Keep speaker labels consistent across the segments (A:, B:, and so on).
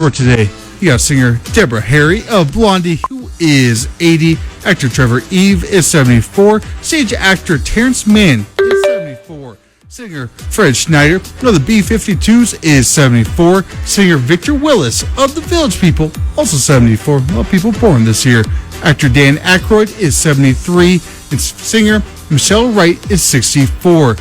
A: For today, you got singer Deborah Harry of Blondie, who is 80. Actor Trevor Eve is 74. Stage actor Terrence Mann is 74. Singer Fred Schneider of the B-52s is 74. Singer Victor Willis of the Village People, also 74. Well, people born this year. Actor Dan Aykroyd is 73. And singer Michelle Wright is 64.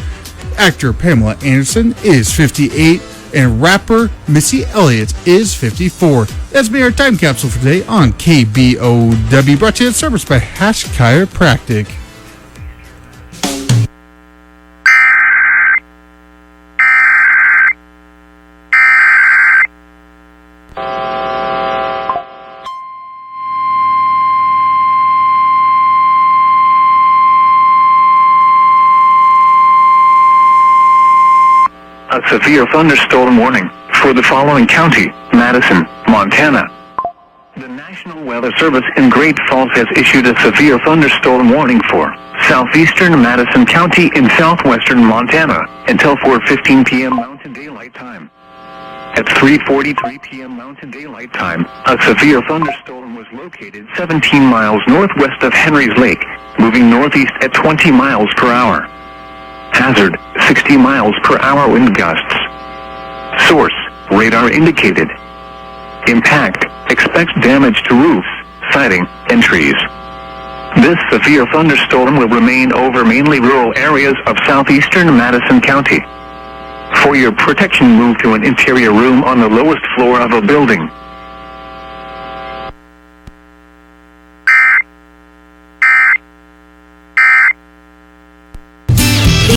A: Actor Pamela Anderson is 58. And rapper Missy Elliott is 54. That's been our time capsule for today on KBOW, brought to you in service by Hash Chiropractic.
B: A severe thunderstorm warning for the following county: Madison, Montana. The National Weather Service in Great Falls has issued a severe thunderstorm warning for southeastern Madison County in southwestern Montana until 4:15 p.m. Mountain Daylight Time. At 3:43 p.m. Mountain Daylight Time, a severe thunderstorm was located 17 miles northwest of Henry's Lake, moving northeast at 20 miles per hour. Hazard, 60 miles per hour wind gusts. Source, radar indicated. Impact, expects damage to roofs, siding, and trees. This severe thunderstorm will remain over mainly rural areas of southeastern Madison County. For your protection, move to an interior room on the lowest floor of a building.